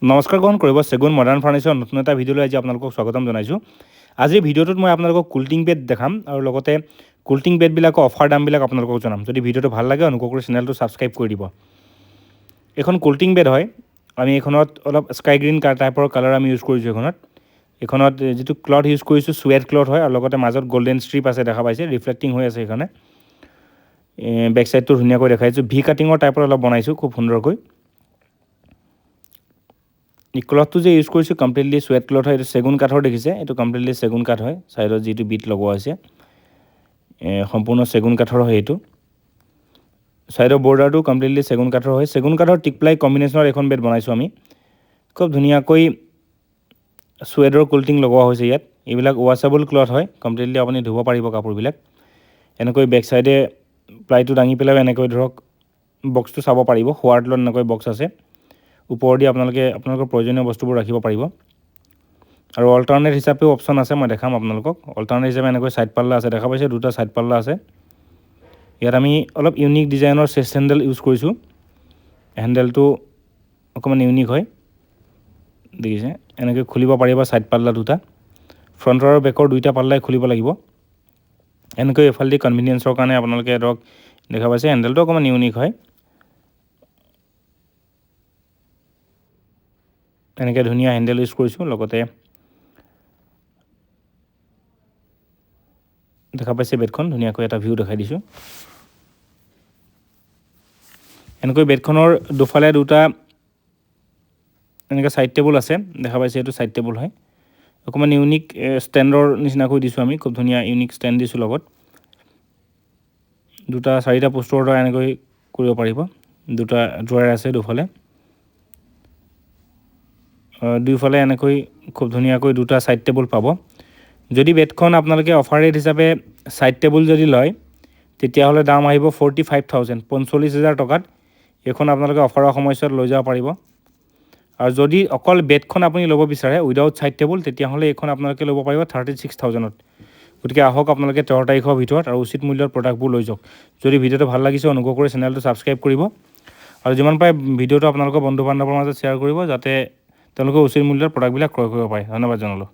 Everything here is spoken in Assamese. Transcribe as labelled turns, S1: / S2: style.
S1: নমস্কাৰ গ্ৰহণ কৰিব চেগুন মডাৰ্ণ ফাৰ্নিচাৰৰ নতুন এটা ভিডিঅ'লৈ আজি আপোনালোকক স্বাগতম জনাইছোঁ। আজিৰ ভিডিঅ'টোত মই আপোনালোকক কুল্টিং বেড দেখাম আৰু লগতে কুল্টিং বেডবিলাকৰ অফাৰ দামবিলাক আপোনালোকক জনাম। যদি ভিডিঅ'টো ভাল লাগে অনুগ্ৰহ কৰি চেনেলটো ছাবস্ক্ৰাইব কৰি দিব। এখন কুল্টিং বেড হয়। আমি এইখনত অলপ স্কাই গ্ৰীণ টাইপৰ কালাৰ আমি ইউজ কৰিছোঁ। এইখনত যিটো ক্লথ ইউজ কৰিছোঁ চুৱেট ক্লথ হয় আৰু লগতে মাজত গল্ডেন ষ্ট্ৰিপ আছে, দেখা পাইছে ৰিফ্লেক্টিং হৈ আছে। এইখনে বেক চাইডটো ধুনীয়াকৈ দেখাইছোঁ, ভি কাটিঙৰ টাইপৰ অলপ বনাইছোঁ খুব সুন্দৰকৈ। এই ক্লথটো যে ইউজ কৰিছোঁ কমপ্লিটলি চুৱেট ক্লথ হয়। এইটো চেগুন কাঠৰ দেখিছে, এইটো কমপ্লিটলি চেগুন কাঠ হয়। ছাইডত যিটো বিট লগোৱা হৈছে সম্পূৰ্ণ চেগুন কাঠৰ হয়। এইটো ছাইডৰ বৰ্ডাৰটো কমপ্লিটলি চেগুন কাঠৰ হয়। চেগুন কাঠৰ টিকপ্লাই কম্বিনেশ্যনৰ এখন বেড বনাইছোঁ আমি। খুব ধুনীয়াকৈ চুৱেডৰ কুল্টিং লগোৱা হৈছে ইয়াত। এইবিলাক ৱাশ্বেবল ক্লথ হয়, কমপ্লিটলি আপুনি ধুব পাৰিব কাপোৰবিলাক। এনেকৈ বেক চাইডে প্লাইটো দাঙি পেলাই এনেকৈ ধৰক বক্সটো চাব পাৰিব। শোৱাৰ তলত এনেকৈ বক্স আছে, ওপৰেদি আপোনালোকে আপোনালোকৰ প্ৰয়োজনীয় বস্তুবোৰ ৰাখিব পাৰিব। আৰু অল্টাৰনেট হিচাপেও অপশ্যন আছে, মই দেখাম আপোনালোকক। অল্টাৰনেট হিচাপে এনেকৈ ছাইড পাল্লা আছে, দেখা পাইছে দুটা ছাইড পাল্লা আছে। ইয়াত আমি অলপ ইউনিক ডিজাইনৰ চেষ্ট হেণ্ডেল ইউজ কৰিছোঁ। হেণ্ডেলটো অকণমান ইউনিক হয়, দেখিছে এনেকৈ খুলিব পাৰিব ছাইড পাল্লা দুটা। ফ্ৰণ্টৰ আৰু বেকৰ দুইটা পাল্লাই খুলিব লাগিব। এনেকৈ এফালেদি কনভিনিয়েঞ্চৰ কাৰণে আপোনালোকে ধৰক দেখা পাইছে হেণ্ডেলটো অকণমান ইউনিক হয়। এনেকৈ ধুনীয়া হেণ্ডেল ইউজ কৰিছোঁ। লগতে দেখা পাইছে বেডখন ধুনীয়াকৈ এটা ভিউ দেখাই দিছোঁ। এনেকৈ বেডখনৰ দুফালে দুটা এনেকৈ ছাইড টেবুল আছে, দেখা পাইছে এইটো ছাইড টেবুল হয়। অকণমান ইউনিক ষ্টেণ্ডৰ নিচিনাকৈ দিছোঁ আমি, খুব ধুনীয়া ইউনিক ষ্টেণ্ড দিছোঁ। লগত দুটা চাৰিটা পোষ্টৰৰ দ্বাৰা এনেকৈ কৰিব পাৰিব। দুটা ড্ৰয়াৰ আছে দুফালে, দুয়োফালে এনেকৈ খুব ধুনীয়াকৈ দুটা ছাইড টেবুল পাব। যদি বেডখন আপোনালোকে অফাৰ ৰেট হিচাপে ছাইড টেবুল যদি লয় তেতিয়াহ'লে দাম আহিব 45,000, 45,000 টকাত এইখন আপোনালোকে অফাৰৰ সময়ছোৱাত লৈ যাব পাৰিব। আৰু যদি অকল বেডখন আপুনি ল'ব বিচাৰে উইদাউট ছাইড টেবুল, তেতিয়াহ'লে এইখন আপোনালোকে ল'ব পাৰিব 36,000ত। গতিকে আহক আপোনালোকে 13 তাৰিখৰ ভিতৰত আৰু উচিত মূল্যৰ প্ৰডাক্টবোৰ লৈ যাওক। যদি ভিডিঅ'টো ভাল লাগিছে অনুগ্ৰহ কৰি চেনেলটো ছাবস্ক্ৰাইব কৰিব আৰু যিমান পাৰে ভিডিঅ'টো আপোনালোকৰ বন্ধু বান্ধৱৰ মাজত শ্বেয়াৰ কৰিব, যাতে তেওঁলোকে উচিত মূল্যৰ প্ৰডাক্টবিলাক ক্ৰয় কৰিব পাৰে। ধন্যবাদ জনালোঁ।